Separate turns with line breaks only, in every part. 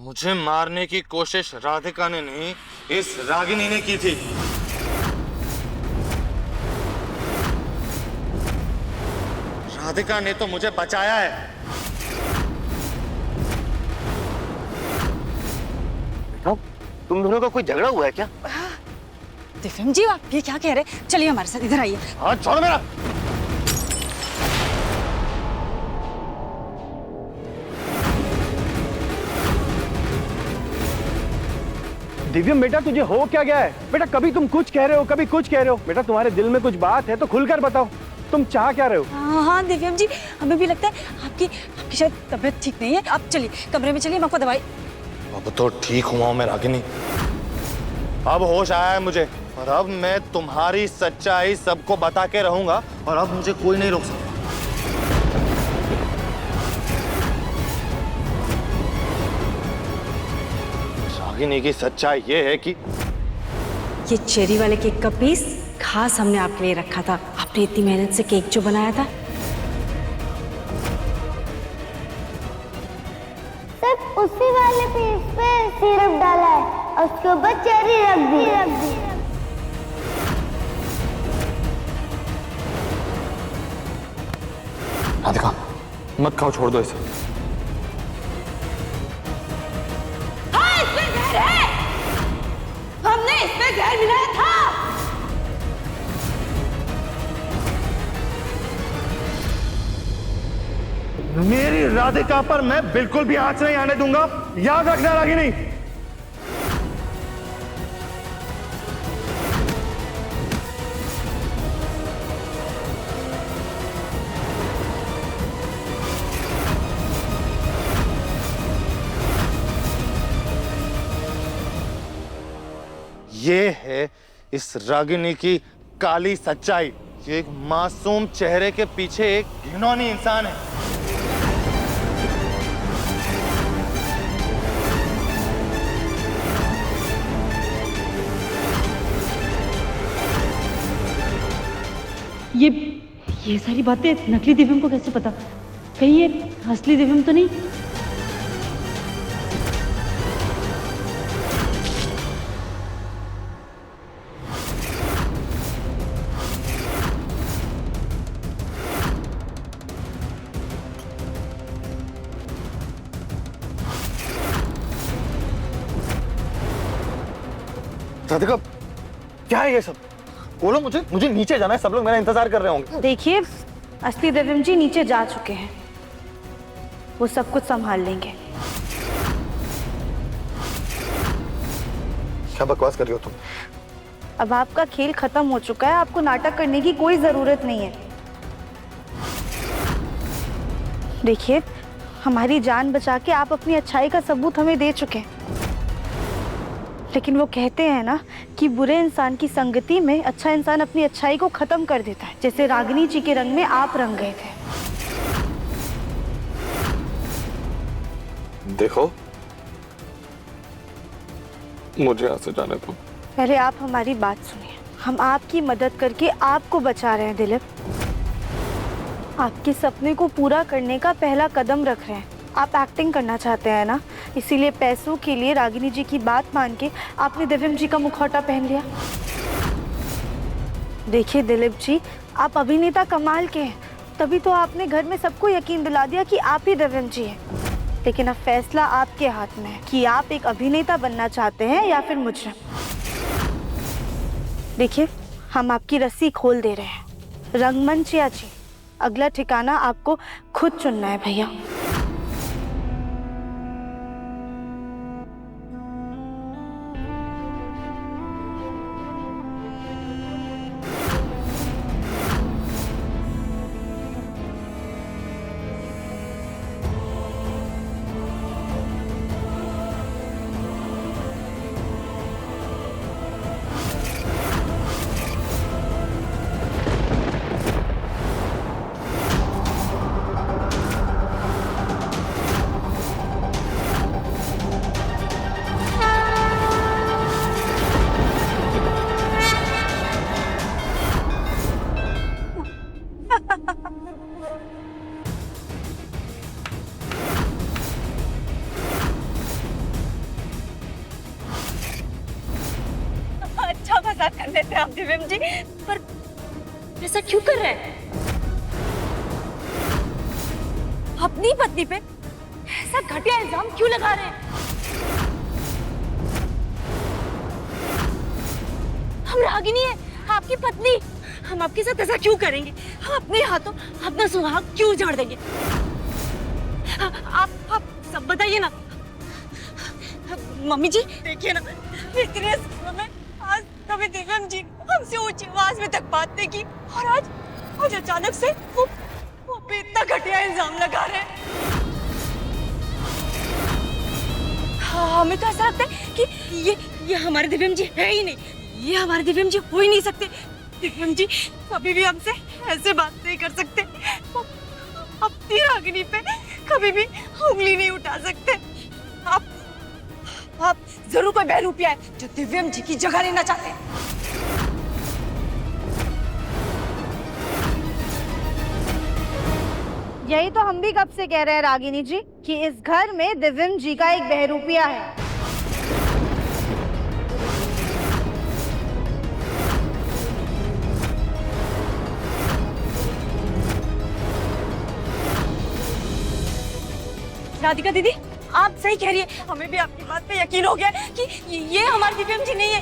मुझे मारने की कोशिश राधिका ने नहीं, इस रागिनी ने की थी। राधिका ने तो मुझे बचाया है।
तुम दोनों का कोई झगड़ा हुआ है क्या?
दिव्यम जी, आप ये क्या कह रहे हैं? चलिए हमारे साथ, इधर आइए।
हाथ छोड़ मेरा।
दिव्यम बेटा, तुझे हो क्या गया है? बेटा कभी तुम कुछ कह रहे हो, कभी कुछ कह रहे हो। बेटा तुम्हारे दिल में कुछ बात है तो खुलकर बताओ, तुम चाह क्या रहे हो?
हाँ दिव्यम जी, हमें भी लगता है आपकी शायद तबीयत ठीक नहीं है। आप चलिए कमरे में, चलिए हम आपको दवाई।
अब तो ठीक हुआ हूं मैं रागिनी, अब होश आया है मुझे, और अब मैं तुम्हारी सच्चाई सबको बता के रहूंगा, और अब मुझे कोई नहीं रोक सकता। रागिनी की सच्चाई ये है कि
ये चेरी वाले केक का पीस खास हमने आपके लिए रखा था। आपने इतनी मेहनत से केक जो बनाया था,
सिर्फ उसी वाले पीस पे सिरप डाला है और उसके ऊपर चेरी रख दी।
राधिका मत खाओ, छोड़ दो इसे।
हाँ, इसमें जहर है। हमने इसमें जहर मिलाया था।
मेरी राधिका पर मैं बिल्कुल भी आंच नहीं आने दूंगा, याद रखना रागिनी।
ये है इस रागिनी की काली सच्चाई। ये एक मासूम चेहरे के पीछे एक घिनौनी इंसान है।
ये सारी बातें नकली दिव्यम को कैसे पता? कहीं ये असली दिव्यम तो नहीं?
राधिका क्या है ये सब? बोलो, मुझे नीचे जाना है, सब लोग मेरा इंतजार कर रहे होंगे।
देखिए, असली दिव्यम जी नीचे जा चुके हैं, वो सब कुछ संभाल लेंगे।
क्या बकवास कर रही हो तुम?
अब आपका खेल खत्म हो चुका है, आपको नाटक करने की कोई जरूरत नहीं है। देखिए, हमारी जान बचा के आप अपनी अच्छाई का सबूत हमें दे चुके हैं, लेकिन वो कहते हैं ना कि बुरे इंसान की संगति में अच्छा इंसान अपनी अच्छाई को खत्म कर देता है, जैसे रागिनी जी के रंग में आप रंग गए थे।
देखो, मुझे यहाँ से जाने दो।
पहले आप हमारी बात सुनिए। हम आपकी मदद करके आपको बचा रहे हैं दिलीप। आपके सपने को पूरा करने का पहला कदम रख रहे हैं। आप एक्टिंग करना चाहते हैं ना, इसीलिए पैसों के लिए रागिनी जी की बात मान के आपने दिव्यम जी का मुखौटा पहन लिया। देखिए दिलीप जी, आप अभिनेता कमाल के हैं, तभी तो आपने घर में सबको यकीन दिला दिया कि आप ही दिव्यम जी हैं। लेकिन अब फैसला आपके हाथ में है कि आप एक अभिनेता बनना चाहते हैं या फिर मुजरिम। देखिए, हम आपकी रस्सी खोल दे रहे हैं। रंगमंच या जी, अगला ठिकाना आपको खुद चुनना है भैया।
साथ कर लेते आप दिव्यम जी, पर ऐसा क्यों कर रहे हैं? अपनी पत्नी पे ऐसा घटिया इल्जाम क्यों लगा रहे हैं? हम रागिनी है, आपकी पत्नी, हम आपके साथ ऐसा क्यों करेंगे? हम अपने हाथों अपना सुहाग क्यों उजाड़ देंगे? आप सब बताइए ना। मम्मी जी देखिए ना, इतने सालों में आज कभी दिव्यम जी हमसे ऊंची आवाज में तक बात नहीं की, और आज अचानक से वो पे इतना घटिया इल्जाम लगा रहे हैं। हमें तो ऐसा लगता है कि ये हमारे दिव्यम जी है ही नहीं, ये हमारे दिव्यम जी हो ही नहीं सकते। दिव्यम जी कभी भी हमसे ऐसे बात नहीं कर सकते, अपनी रागिनी पे कभी भी उंगली नहीं उठा सकते। आप जरूर कोई बहरूपिया है जो दिव्यम जी की जगह लेना चाहते हैं।
यही तो हम भी कब से कह रहे हैं रागिनी जी कि इस घर में दिव्यम जी का एक बहरूपिया है।
राधिका दीदी आप सही कह रही है, हमें भी आपकी बात पे यकीन हो गया कि ये हमारे दिव्यम जी नहीं है।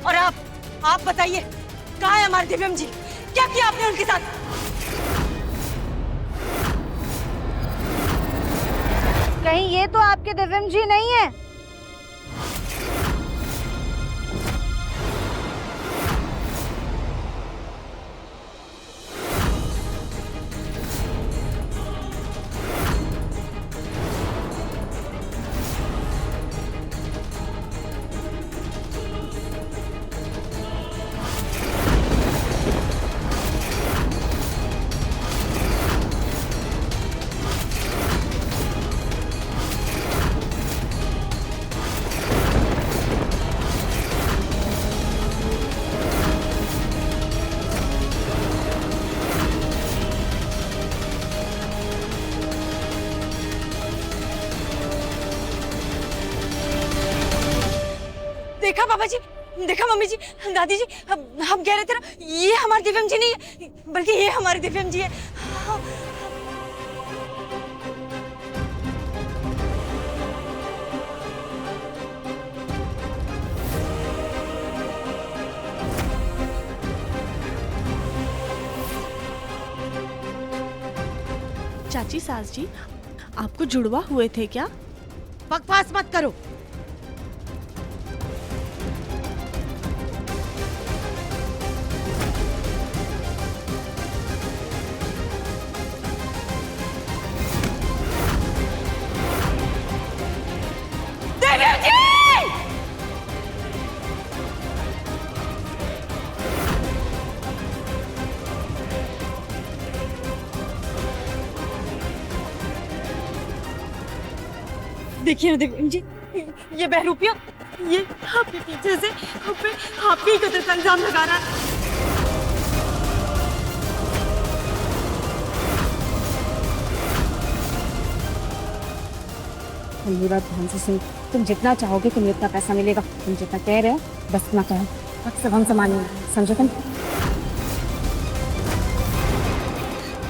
और आप बताइए कहाँ है हमारे दिव्यम जी? क्या किया आपने उनके साथ?
कहीं ये तो आपके दिव्यम जी नहीं है?
देखा पापा जी, देखा मम्मी जी, दादी जी, हम कह रहे थे ना ये हमारे दिव्यम जी नहीं है, बल्कि ये हमारे दिव्यम जी है।
चाची सास जी, आपको जुड़वा हुए थे क्या?
बकवास मत करो। देखिए ना दिव्यम जी, ये बहरूपिया, ये आपके पीछे से आपके कत्ल का इल्जाम लगा रहा है।
मेरी बात ध्यान से सुन, तुम जितना चाहोगे तुम्हें उतना पैसा मिलेगा। तुम जितना कह रहे हो बस इतना कहो, अब सब हम संभालेंगे, समझो तुम?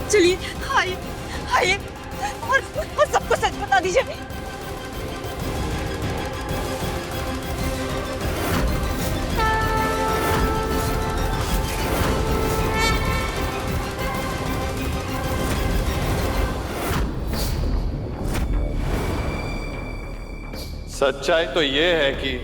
चलिए आइए आइए और सबको सच बता दीजिए।
सच्चाई तो ये है कि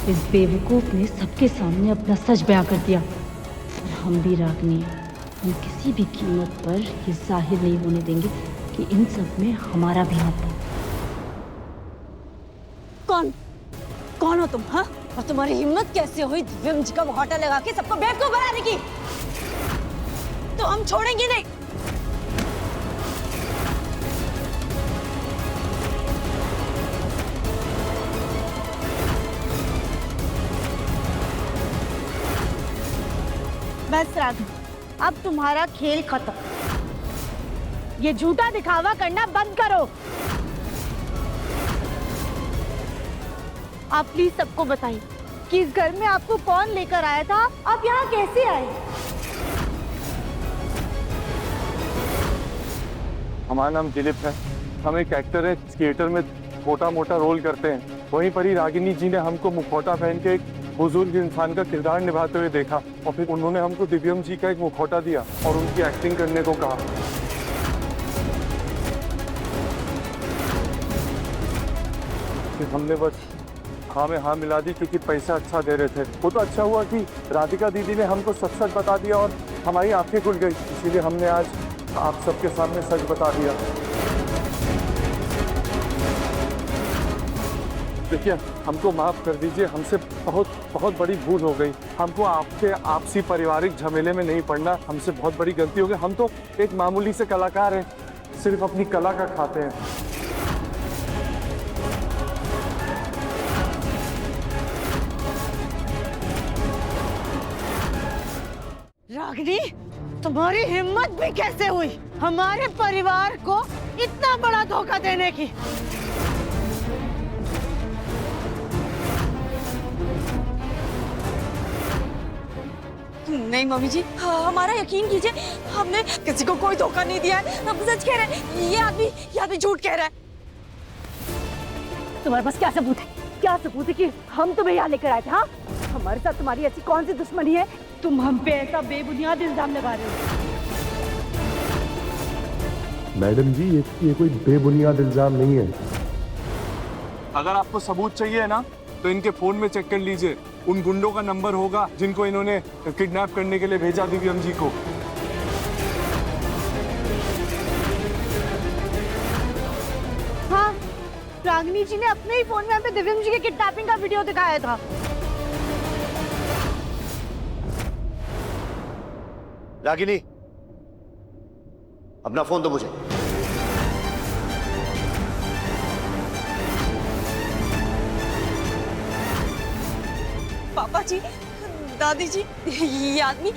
इस बेवकूफ ने सबके सामने अपना सच बयां कर दिया और हम भी रागनी हैं। हम किसी भी कीमत पर ये जाहिर नहीं होने देंगे कि इन सब में हमारा भी हाथ है।
कौन हो तुम? हाँ, और तुम्हारी हिम्मत कैसे हुई दिव्यम जी का मुखौटा लगा के सबको बेवकूफ बनाने की? तो हम छोड़ेंगे नहीं।
बस राघव, अब तुम्हारा खेल खत्म। ये झूठा दिखावा करना बंद करो। आप प्लीज सबको बताइए कि इस घर में आपको कौन लेकर आया था, आप यहाँ कैसे आए?
हमारा नाम दिलीप है। हम एक एक्टर है, थिएटर में छोटा मोटा रोल करते हैं। वहीं पर ही रागिनी जी ने हमको मुखौटा पहन के एक बुजुर्ग इंसान का किरदार निभाते हुए देखा और फिर उन्होंने हमको दिव्यम जी का एक मुखौटा दिया और उनकी एक्टिंग करने को कहा। फिर हमने बस हाँ में हाँ मिला दी क्योंकि पैसा अच्छा दे रहे थे। वो तो अच्छा हुआ कि राधिका दीदी ने हमको सच सच बता दिया और हमारी आंखें खुल गई, इसीलिए हमने आज आप सबके सामने सच बता दिया। देखिए, हमको माफ कर दीजिए, हमसे बहुत बहुत बड़ी भूल हो गई। हमको आपके आपसी पारिवारिक झमेले में नहीं पड़ना, हमसे बहुत बड़ी गलती हो गई। हम तो एक मामूली से कलाकार हैं, सिर्फ अपनी कला का खाते हैं।
रागिनी, तुम्हारी हिम्मत भी कैसे हुई हमारे परिवार को इतना बड़ा धोखा देने की?
नहीं मम्मी जी, हमारा यकीन कीजिए, हमने किसी को कोई धोखा नहीं दिया है। हम सच कह रहे हैं। ये आदमी झूठ कह रहा है।
तुम्हारे पास क्या सबूत है? क्या सबूत है कि हम तुम्हें यहाँ लेकर आए थे? हाँ, हमारे साथ तुम्हारी ऐसी कौन सी दुश्मनी है तुम हम पे ऐसा बेबुनियाद इल्जाम लगा रहे हो?
मैडम जी, ये कोई बेबुनियाद इल्जाम नहीं है।
अगर आपको सबूत चाहिए ना तो इनके फोन में चेक कर लीजिए, उन गुंडों का नंबर होगा जिनको इन्होंने किडनैप करने के लिए भेजा दिव्यम जी को।
हाँ, रागिनी जी ने अपने ही फोन में हमें दिव्यम जी के किडनैपिंग का वीडियो दिखाया था।
रागिनी, अपना फोन दो मुझे।
पापा जी, दादी जी, ये आदमी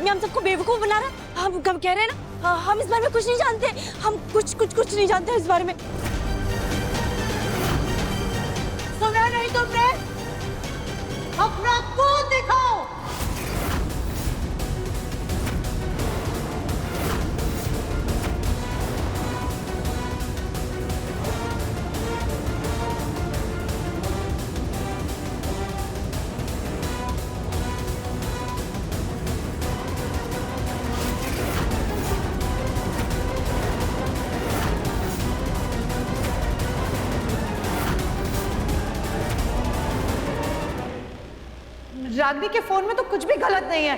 हम सबको बेवकूफ बना रहा। हम कह रहे हैं ना, हम इस बारे में कुछ नहीं जानते। हम कुछ नहीं जानते इस बारे में।
सुना नहीं तुमने? अपना खून दिखाओ। रागिनी के फोन में तो कुछ भी गलत नहीं है।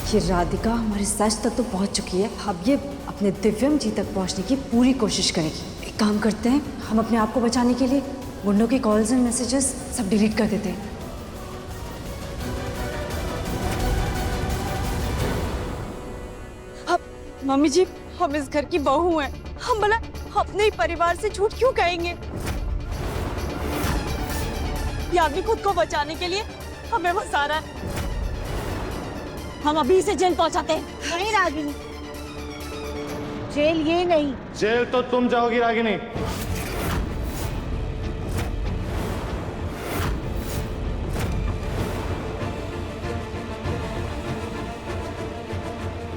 ये राधिका हमारे सच तक तो पहुंच चुकी है। अब ये अपने दिव्यम जी तक पहुंचने की पूरी कोशिश करेगी। एक काम करते हैं, हम अपने आप को बचाने के लिए गुंडों के कॉल्स एंड मैसेजेस सब डिलीट कर देते हैं।
मम्मी जी, हम इस घर की बहू हैं। हम भला अपने ही परिवार से झूठ क्यों कहेंगे? ये आदमी खुद को बचाने के लिए हमें फंसा रहा है। हम अभी इसे जेल पहुंचाते हैं।
नहीं रागिनी, जेल ये नहीं।
जेल तो तुम जाओगी रागिनी।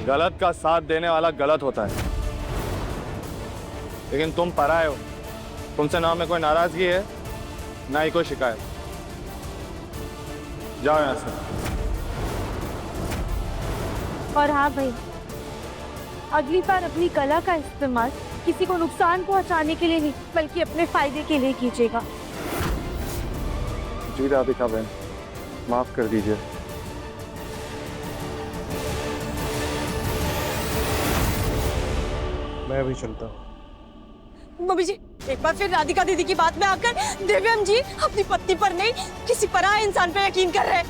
गलत का साथ देने वाला गलत होता है, लेकिन तुम पराए हो। तुमसे ना हमें कोई नाराजगी है, ना ही कोई शिकायत। जाओ यहां से।
और हाँ भाई, अगली बार अपनी कला का इस्तेमाल किसी को नुकसान पहुंचाने के लिए नहीं बल्कि अपने फायदे के लिए कीजिएगा।
जी राधिका बहन, माफ कर दीजिए।
मैं भी चलता हूँ।
मम्मी जी, एक बार फिर राधिका दीदी की बात में आकर दिव्यम जी अपनी पत्नी पर नहीं किसी पराये इंसान पर यकीन कर रहे हैं।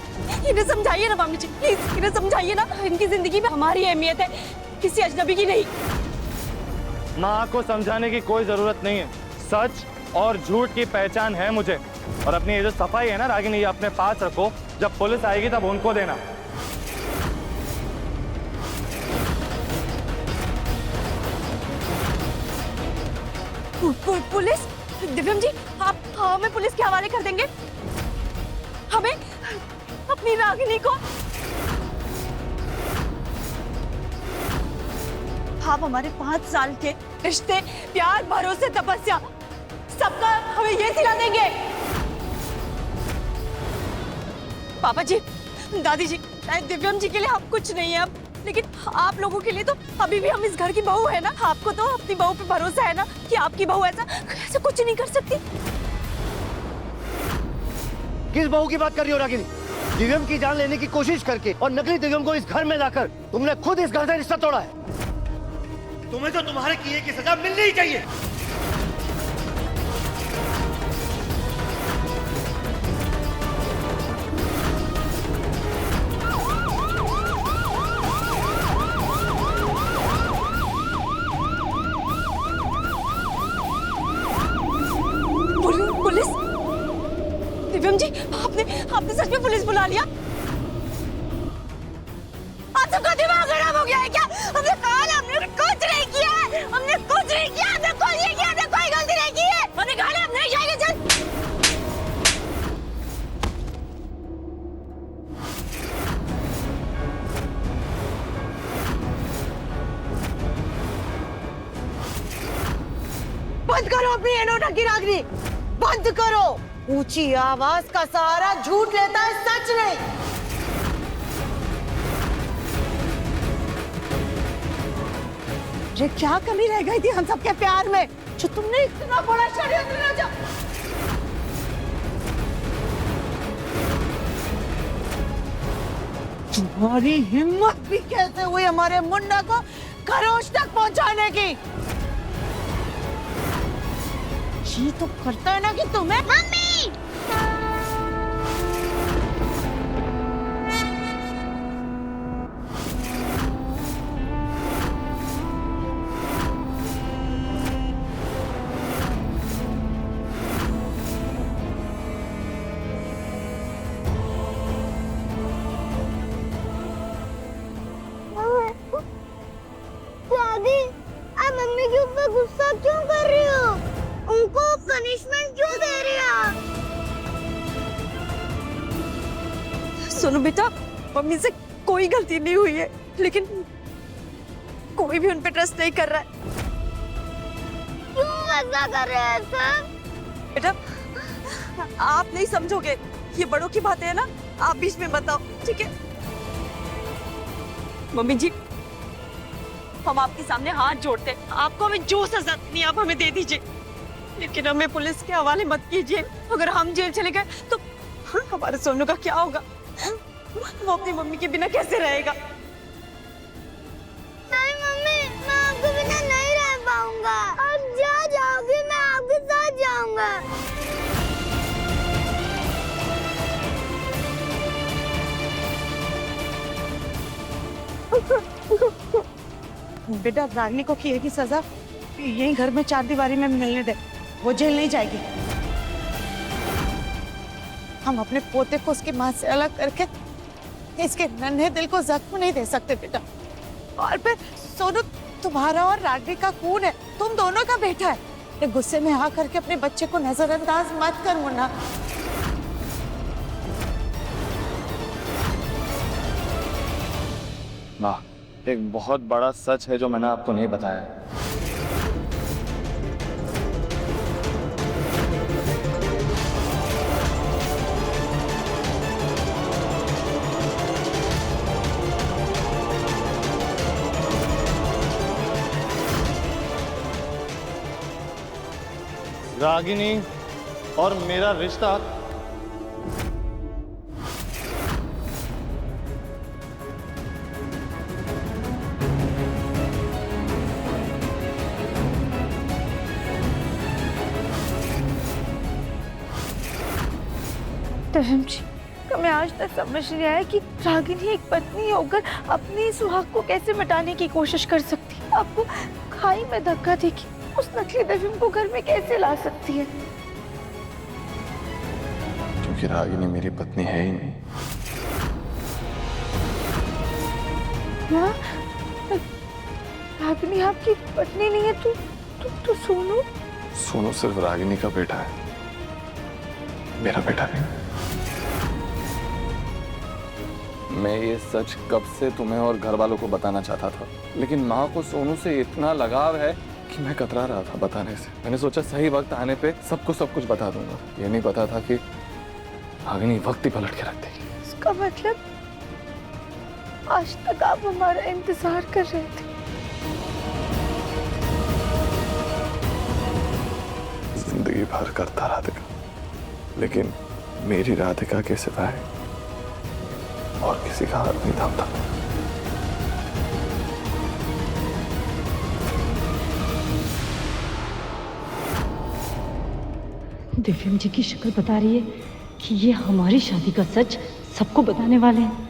इन्हें समझाइए ना मम्मी जी, प्लीज इन्हें समझाइए ना। इनकी जिंदगी में हमारी अहमियत है, किसी अजनबी की नहीं।
माँ को समझाने की कोई जरूरत नहीं है। सच और झूठ की पहचान है मुझे। और अपनी ये जो सफाई है ना रागिनी, ये अपने पास रखो, जब पुलिस आएगी तब उनको देना।
पुलिस? दिव्यम जी, आप हमें पुलिस के हवाले कर देंगे? हमें अपनी रागिनी को? आप हमारे 5 साल के रिश्ते, प्यार, भरोसे, तपस्या सबका हमें ये सिला देंगे? पापा जी, दादी जी, दिव्यम जी के लिए हम कुछ नहीं है अब, लेकिन आप लोगों के लिए तो अभी भी हम इस घर की बहू है ना। आपको तो अपनी बहू पे भरोसा है ना कि आपकी बहू ऐसा कुछ नहीं कर सकती।
किस बहू की बात कर रही हो रागिनी? दिव्यम की जान लेने की कोशिश करके और नकली दिव्यम को इस घर में लाकर तुमने खुद इस घर से रिश्ता तोड़ा है। तुम्हें तो तुम्हारे किए की सजा मिलनी ही चाहिए।
पुलिस? दिव्यम जी, आपने सच में पुलिस बुला लिया? आप सबका दिमाग खराब हो गया है क्या? हमने कहा ना, हमने कुछ नहीं किया है, हमने कुछ नहीं किया, हमने कुछ नहीं किया, हमने कोई गलती नहीं की है। हमने कहा ना, हम नहीं जाएंगे। चल। बंद करो अपनी एनोटा की रागनी, बंद करो। ऊंची आवाज का सहारा झूठ लेता है, सच नहीं। ये क्या कमी रह गई थी हम सबके प्यार में जो तुमने इतना बड़ा षड्यंत्र रचा? तुम्हारी हिम्मत भी कैसे हुई हमारे मुन्ना को खरोच तक पहुंचाने की? जी तो करता है ना कि तुम्हें। मम्मी!
दादी, आप मम्मी के ऊपर गुस्सा क्यों कर रही हो? उनको पनिशमेंट क्यों दे रही हो?
सुनो बेटा, मम्मी से कोई गलती नहीं हुई है, लेकिन कोई भी उन पे ट्रस्ट नहीं कर रहा है।
क्यों ऐसा कर रहे हैं सब?
बेटा, आप नहीं समझोगे, ये बड़ों की बातें है ना, आप बीच में बताओ, ठीक है? मम्मी जी, हम आपके सामने हाथ जोड़ते हैं, आपको हमें जो सजा देनी है आप हमें दे दीजिए, लेकिन हमें पुलिस के हवाले मत कीजिए। अगर हम जेल चले गए तो हमारे सोनू का क्या होगा? वो अपनी मम्मी के बिना कैसे रहेगा?
नहीं मम्मी, मैं आपके बिना नहीं रह पाऊंगा। आप जा जाओगे, मैं आपके साथ जाऊंगा।
बेटा, रागिनी को किए की सजा यही घर में चार दीवारी में मिलने दे, वो जेल नहीं जाएगी। हम अपने पोते को उसकी माँ से अलग करके इसके नन्हे दिल को जख्म नहीं दे सकते बेटा। और फिर सोनू तुम्हारा और रागिनी का खून है, तुम दोनों का बेटा है। ये गुस्से में आ करके अपने बच्चे को नजरअंदाज मत कर मुन्ना।
माँ, एक बहुत बड़ा सच है जो मैंने आपको नहीं बताया। रागिनी और मेरा रिश्ता
दिव्यम जी, हमें आज तक समझ नहीं आया कि रागिनी एक पत्नी होकर अपने सुहाग को कैसे मिटाने की कोशिश कर सकती है। आपको खाई में धक्का देके उस नकली दिव्यम को घर में कैसे ला सकती है?
क्योंकि रागिनी मेरी पत्नी है ही नहीं।
क्या? रागिनी आपकी पत्नी नहीं है? तो सोनू?
सोनू सिर्फ रागिनी का बेटा है, मेरा बेटा नहीं। मैं ये सच कब से तुम्हें और घर वालों को बताना चाहता था, लेकिन माँ को सोनू से इतना लगाव है कि मैं कतरा रहा था बताने से। मैंने सोचा सही वक्त आने पे सबको सब कुछ बता दूंगा। ये नहीं पता था कि रागिनी वक्त ही पलट के रख देगी।
इसका मतलब आज तक आप हमारा इंतजार कर रहे थे।
जिंदगी भर करता राधिका, लेकिन मेरी राधिका के सिवाय और किसी का हाथ नहीं थामता।
दिव्यम जी की शक्ल बता रही है कि ये हमारी शादी का सच सबको बताने वाले हैं।